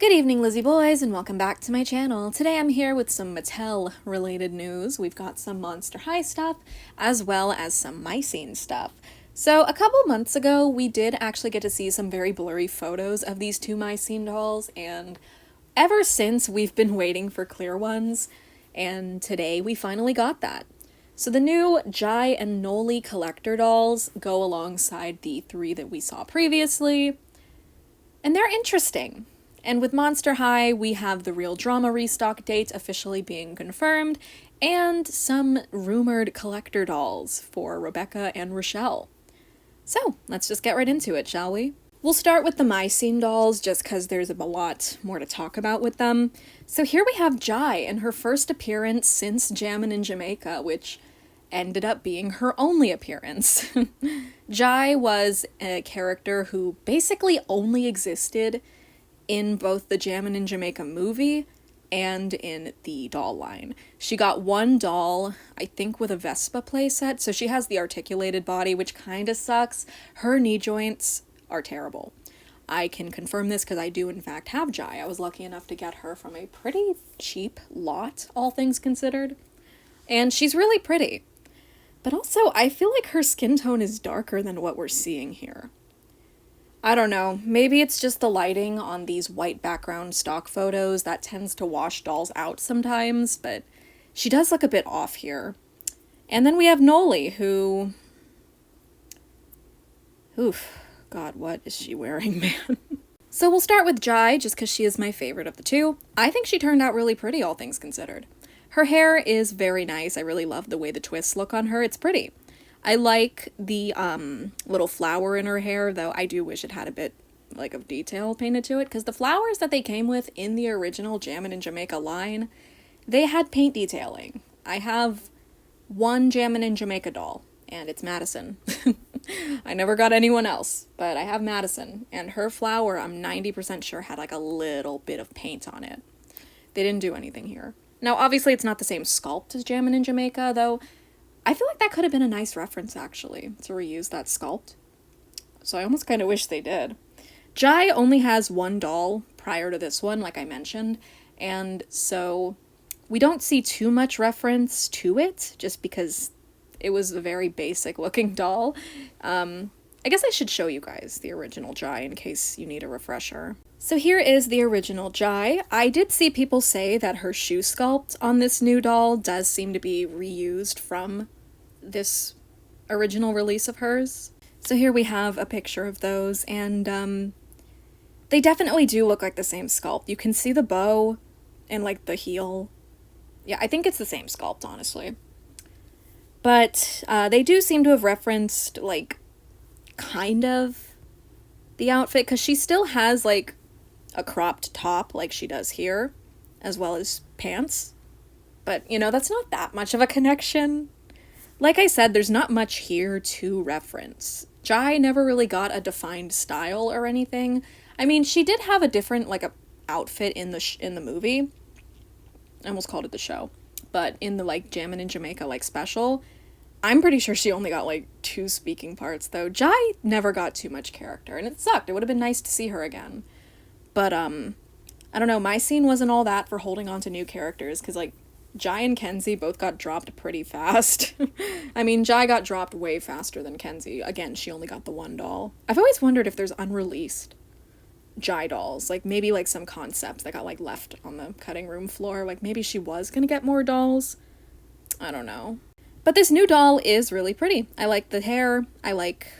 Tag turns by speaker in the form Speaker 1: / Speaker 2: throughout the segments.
Speaker 1: Good evening, Lizzie boys, and welcome back to my channel. Today I'm here with some Mattel-related news. We've got some Monster High stuff, as well as some Mycene stuff. So a couple months ago, we did actually get to see some very blurry photos of these two Mycene dolls, and ever since we've been waiting for clear ones, and today we finally got that. So the new Jai and Nolee collector dolls go alongside the three that we saw previously, and they're interesting. And with Monster High, we have the Real Drama restock date officially being confirmed, and some rumored collector dolls for Robecca and Rochelle. So, let's just get right into it, shall we? We'll start with the Mycene dolls, just because there's a lot more to talk about with them. So here we have Jai in her first appearance since Jammin' in Jamaica, which ended up being her only appearance. Jai was a character who basically only existed in both the Jammin' in Jamaica movie and in the doll line. She got one doll, I think with a Vespa playset, so she has the articulated body, which kind of sucks. Her knee joints are terrible. I can confirm this because I do in fact have Jai. I was lucky enough to get her from a pretty cheap lot, all things considered. And she's really pretty. But also, I feel like her skin tone is darker than what we're seeing here. I don't know, maybe it's just the lighting on these white background stock photos that tends to wash dolls out sometimes, but she does look a bit off here. And then we have Nolee, who... Oof, God, what is she wearing, man? So we'll start with Jai, just because she is my favorite of the two. I think she turned out really pretty, all things considered. Her hair is very nice. I really love the way the twists look on her. It's pretty. I like the little flower in her hair, though I do wish it had a bit of detail painted to it, because the flowers that they came with in the original Jammin' in Jamaica line, they had paint detailing. I have one Jammin' in Jamaica doll, and it's Madison. I never got anyone else, but I have Madison, and her flower I'm 90% sure had a little bit of paint on it. They didn't do anything here. Now obviously it's not the same sculpt as Jammin' in Jamaica, though. I feel like that could have been a nice reference, actually, to reuse that sculpt. So I almost kind of wish they did. Jai only has one doll prior to this one, like I mentioned, and so we don't see too much reference to it, just because it was a very basic-looking doll. I guess I should show you guys the original Jai in case you need a refresher. So here is the original Jai. I did see people say that her shoe sculpt on this new doll does seem to be reused from this original release of hers. So here we have a picture of those, and they definitely do look like the same sculpt. You can see the bow and the heel. Yeah, I think it's the same sculpt, honestly. But they do seem to have referenced kind of the outfit, because she still has a cropped top like she does here, as well as pants. But, that's not that much of a connection. Like I said, there's not much here to reference. Jai never really got a defined style or anything. I mean, she did have a different, a outfit in the movie. I almost called it the show. But in the, Jammin' in Jamaica, special, I'm pretty sure she only got, 2 speaking parts, though. Jai never got too much character, and it sucked. It would have been nice to see her again. But, I don't know, Mycene wasn't all that for holding on to new characters, because, Jai and Kenzie both got dropped pretty fast. I mean, Jai got dropped way faster than Kenzie. Again, she only got the one doll. I've always wondered if there's unreleased Jai dolls. Maybe, some concepts that got, left on the cutting room floor. Maybe she was gonna get more dolls. I don't know. But this new doll is really pretty. I like the hair. I like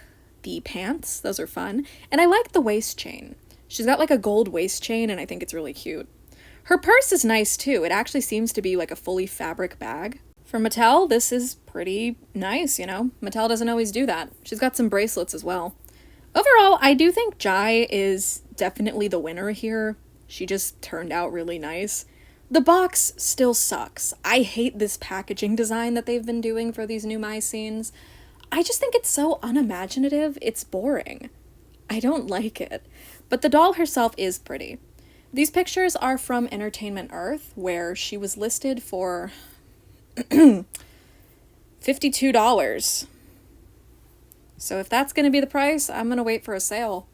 Speaker 1: the pants. Those are fun. And I like the waist chain. She's got, a gold waist chain, and I think it's really cute. Her purse is nice, too. It actually seems to be, a fully fabric bag. For Mattel, this is pretty nice, Mattel doesn't always do that. She's got some bracelets as well. Overall, I do think Jai is definitely the winner here. She just turned out really nice. The box still sucks. I hate this packaging design that they've been doing for these new Mycenes. I just think it's so unimaginative, it's boring. I don't like it. But the doll herself is pretty. These pictures are from Entertainment Earth, where she was listed for $52. So if that's going to be the price, I'm going to wait for a sale.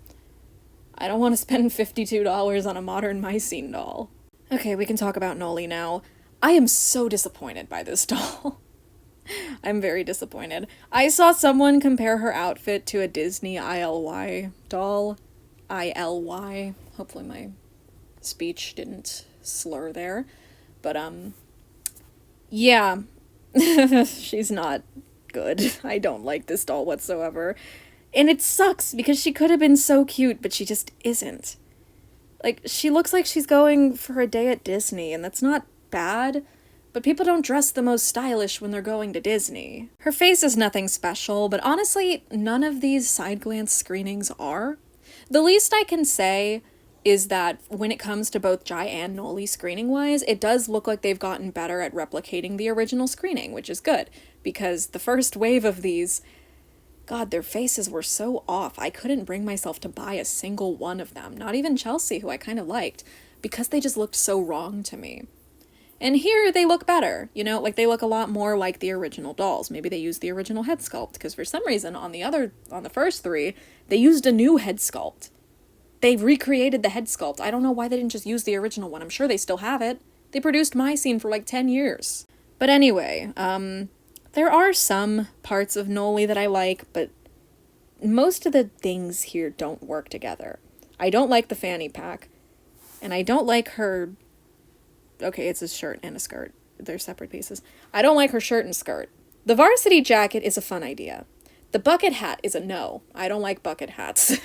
Speaker 1: I don't want to spend $52 on a modern Mycene doll. Okay, we can talk about Nolee now. I am so disappointed by this doll. I'm very disappointed. I saw someone compare her outfit to a Disney ILY doll. ILY. Hopefully my speech didn't slur there. But, yeah. She's not good. I don't like this doll whatsoever. And it sucks because she could have been so cute, but she just isn't. Like, she looks like she's going for a day at Disney, and that's not bad, but people don't dress the most stylish when they're going to Disney. Her face is nothing special, but honestly, none of these side glance screenings are. The least I can say is that when it comes to both Jai and Nolee screening-wise, it does look like they've gotten better at replicating the original screening, which is good, because the first wave of these, God, their faces were so off. I couldn't bring myself to buy a single one of them, not even Chelsea, who I kind of liked, because they just looked so wrong to me. And here they look better, you know, like they look a lot more like the original dolls. Maybe they used the original head sculpt, because for some reason on the first three, they used a new head sculpt. They recreated the head sculpt. I don't know why they didn't just use the original one. I'm sure they still have it. They produced Mycene for like 10 years. But anyway, there are some parts of Nolee that I like, but most of the things here don't work together. I don't like the fanny pack, and I don't like her... Okay, it's a shirt and a skirt. They're separate pieces. I don't like her shirt and skirt. The varsity jacket is a fun idea. The bucket hat is a no. I don't like bucket hats.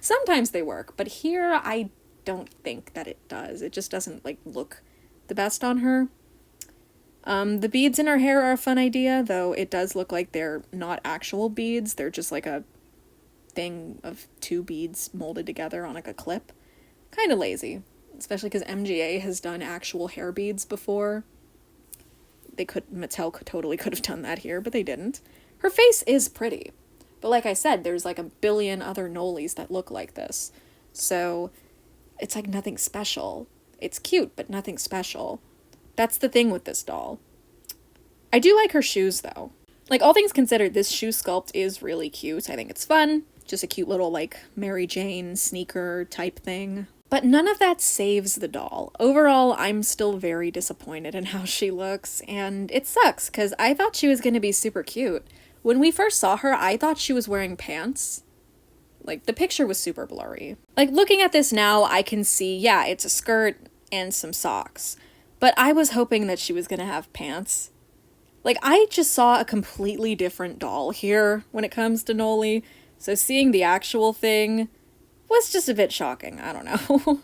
Speaker 1: Sometimes they work, but here I don't think that it does. It just doesn't, like, look the best on her. The beads in her hair are a fun idea, though it does look like they're not actual beads. They're just like a thing of two beads molded together on like a clip. Kind of lazy, especially because MGA has done actual hair beads before. Mattel totally could have done that here, but they didn't. Her face is pretty, but like I said, there's like a billion other Nolees that look like this. So it's like nothing special. It's cute, but nothing special. That's the thing with this doll. I do like her shoes, though. Like, all things considered, this shoe sculpt is really cute. I think it's fun. Just a cute little, like, Mary Jane sneaker type thing. But none of that saves the doll. Overall, I'm still very disappointed in how she looks, and it sucks, because I thought she was going to be super cute. When we first saw her, I thought she was wearing pants. Like, the picture was super blurry. Like, looking at this now, I can see, yeah, it's a skirt and some socks. But I was hoping that she was gonna have pants. Like, I just saw a completely different doll here when it comes to Nolee, so seeing the actual thing was just a bit shocking. I don't know.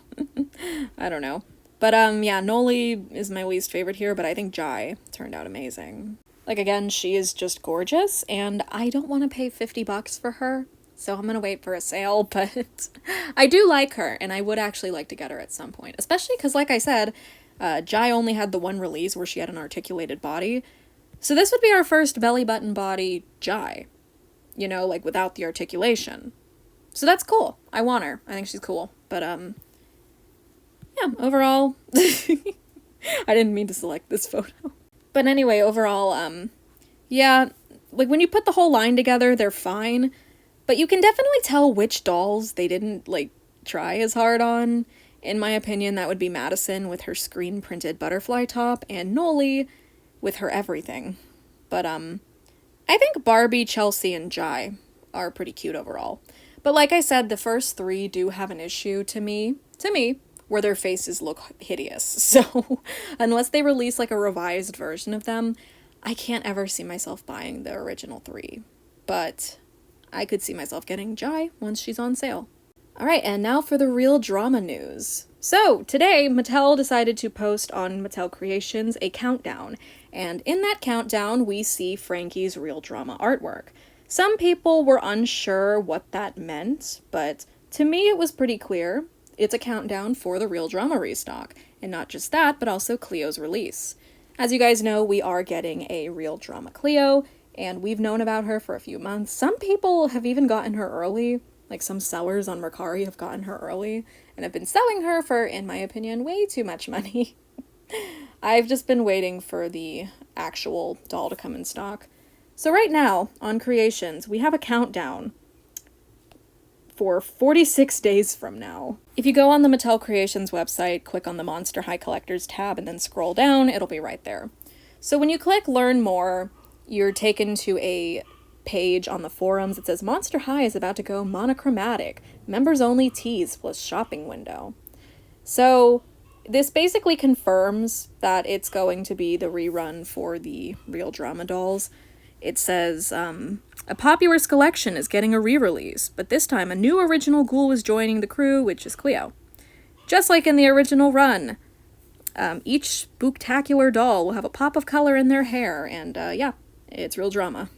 Speaker 1: I don't know. But, yeah, Nolee is my least favorite here, but I think Jai turned out amazing. Like, again, she is just gorgeous, and I don't want to pay $50 for her, so I'm gonna wait for a sale, but I do like her, and I would actually like to get her at some point, especially because, like I said, Jai only had the one release where she had an articulated body. So this would be our first belly button body Jai. You know, like without the articulation. So that's cool. I want her. I think she's cool. But, yeah, overall, I didn't mean to select this photo. But anyway, overall, yeah, like when you put the whole line together, they're fine. But you can definitely tell which dolls they didn't, like, try as hard on. In my opinion, that would be Madison with her screen-printed butterfly top, and Nolee with her everything. But, I think Barbie, Chelsea, and Jai are pretty cute overall. But like I said, the first three do have an issue to me, where their faces look hideous. So, unless they release, like, a revised version of them, I can't ever see myself buying the original three. But I could see myself getting Jai once she's on sale. Alright, and now for the real drama news. So, today, Mattel decided to post on Mattel Creations a countdown, and in that countdown, we see Frankie's real drama artwork. Some people were unsure what that meant, but to me it was pretty clear. It's a countdown for the real drama restock, and not just that, but also Cleo's release. As you guys know, we are getting a real drama Cleo, and we've known about her for a few months. Some people have even gotten her early. Like, some sellers on Mercari have gotten her early and have been selling her for, in my opinion, way too much money. I've just been waiting for the actual doll to come in stock. So right now, on Creations, we have a countdown for 46 days from now. If you go on the Mattel Creations website, click on the Monster High Collectors tab and then scroll down, it'll be right there. So when you click Learn More, you're taken to a page on the forums that says Monster High is about to go monochromatic, members only tees plus shopping window. So this basically confirms that it's going to be the rerun for the real drama dolls. It says, a popular collection is getting a re-release, but this time a new original ghoul is joining the crew, which is Cleo. Just like in the original run, each spooktacular doll will have a pop of color in their hair, and yeah, it's real drama.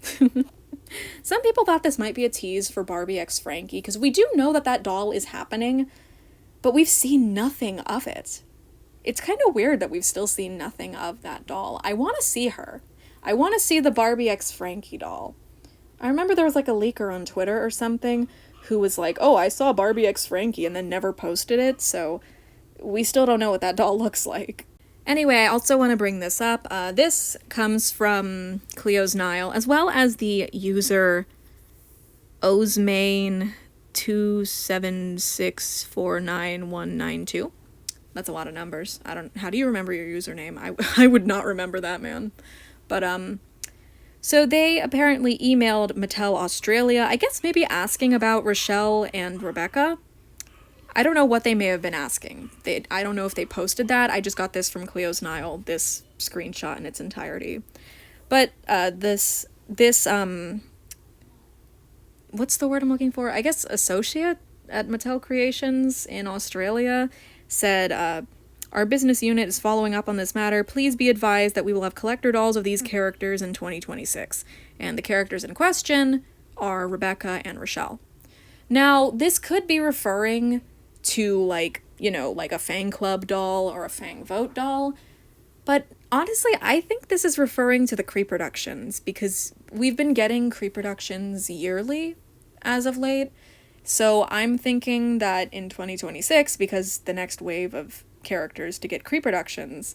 Speaker 1: Some people thought this might be a tease for Barbie x Frankie, because we do know that that doll is happening, but we've seen nothing of it. It's kind of weird that we've still seen nothing of that doll. I want to see her. I want to see the Barbie x Frankie doll. I remember there was like a leaker on Twitter or something who was like, oh, I saw Barbie x Frankie, and then never posted it, so we still don't know what that doll looks like. Anyway, I also want to bring this up. This comes from Cleosnile, as well as the user Osmain276499192. That's a lot of numbers. How do you remember your username? I would not remember that, man. But, so they apparently emailed Mattel Australia, I guess maybe asking about Rochelle and Robecca. I don't know what they may have been asking. I don't know if they posted that. I just got this from Cleosnile, this screenshot in its entirety. But, this, what's the word I'm looking for? I guess associate at Mattel Creations in Australia said, our business unit is following up on this matter. Please be advised that we will have collector dolls of these characters in 2026. And the characters in question are Robecca and Rochelle. Now, this could be referring to, like, you know, like a Fang Club doll or a Fang Vote doll. But honestly, I think this is referring to the Creeproductions, because we've been getting Creeproductions yearly as of late. So I'm thinking that in 2026, because the next wave of characters to get Creeproductions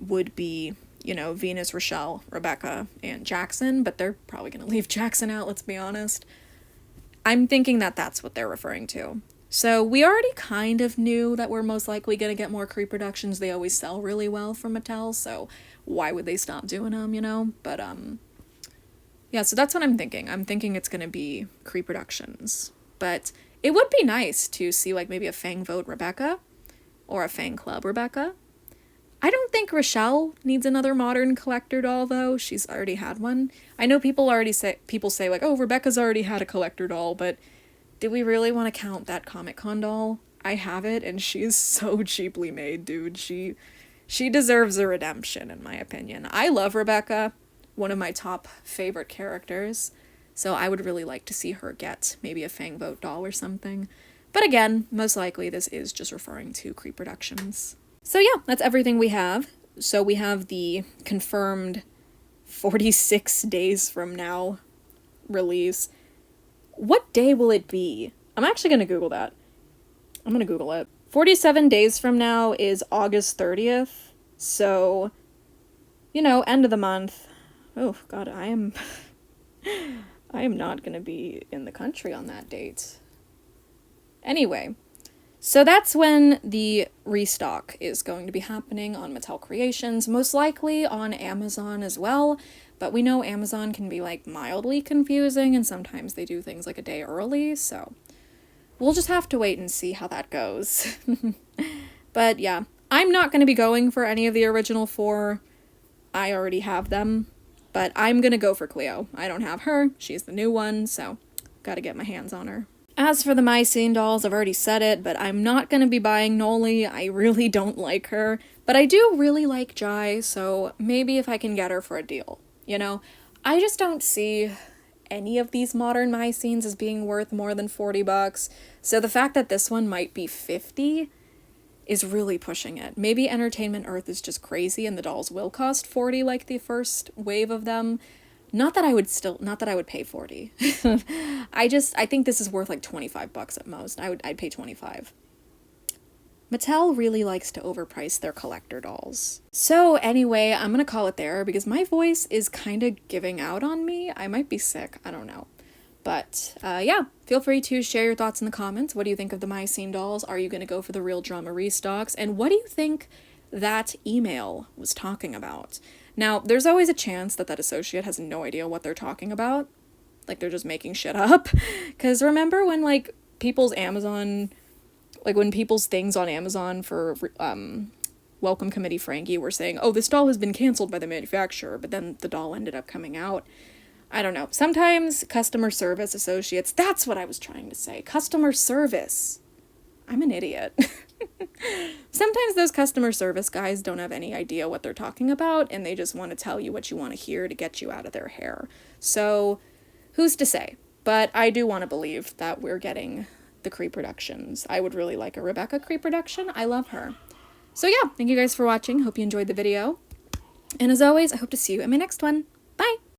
Speaker 1: would be, you know, Venus, Rochelle, Robecca, and Jackson, but they're probably going to leave Jackson out, let's be honest. I'm thinking that that's what they're referring to. So we already kind of knew that we're most likely going to get more Creeproductions. They always sell really well from Mattel, so why would they stop doing them, you know? But, yeah, so that's what I'm thinking. I'm thinking it's going to be Creeproductions. But it would be nice to see, like, maybe a Fang Vote Robecca or a Fang Club Robecca. I don't think Rochelle needs another modern collector doll, though. She's already had one. I know people say, like, oh, Rebecca's already had a collector doll, but do we really want to count that Comic-Con doll? I have it, and she's so cheaply made, dude. She deserves a redemption, in my opinion. I love Robecca, one of my top favorite characters, so I would really like to see her get maybe a Fang Vote doll or something. But again, most likely this is just referring to Creeproductions. So yeah, that's everything we have. So we have the confirmed 46 days from now release. What day will it be? I'm actually going to Google that. I'm going to Google it. 47 days from now is August 30th. So, you know, end of the month. Oh, God, I am not going to be in the country on that date. Anyway, so that's when the restock is going to be happening on Mattel Creations, most likely on Amazon as well, but we know Amazon can be, like, mildly confusing, and sometimes they do things, like, a day early, so we'll just have to wait and see how that goes. But, yeah, I'm not going to be going for any of the original 4. I already have them, but I'm going to go for Cleo. I don't have her. She's the new one, so gotta get my hands on her. As for the Mycene dolls, I've already said it, but I'm not going to be buying Nolee. I really don't like her, but I do really like Jai, so maybe if I can get her for a deal, you know? I just don't see any of these modern Mycenes as being worth more than $40, so the fact that this one might be $50 is really pushing it. Maybe Entertainment Earth is just crazy and the dolls will cost $40 like the first wave of them. Not that I would pay $40. I think this is worth like $25 at most. I'd pay $25. Mattel really likes to overprice their collector dolls. So anyway, I'm gonna call it there because my voice is kind of giving out on me. I might be sick, I don't know. But yeah, feel free to share your thoughts in the comments. What do you think of the Mycene dolls? Are you going to go for the Real Drama restocks? And what do you think that email was talking about? Now, there's always a chance that that associate has no idea what they're talking about. Like, they're just making shit up. Because remember when, like, people's Amazon, like, when people's things on Amazon for Welcome Committee Frankie were saying, oh, this doll has been canceled by the manufacturer, but then the doll ended up coming out. I don't know. Sometimes customer service associates, that's what I was trying to say. Customer service. I'm an idiot. Sometimes those customer service guys don't have any idea what they're talking about, and they just want to tell you what you want to hear to get you out of their hair. So, who's to say? But I do want to believe that we're getting the Cree productions. I would really like a Robecca Cree production. I love her. So yeah, thank you guys for watching. Hope you enjoyed the video. And as always, I hope to see you in my next one. Bye!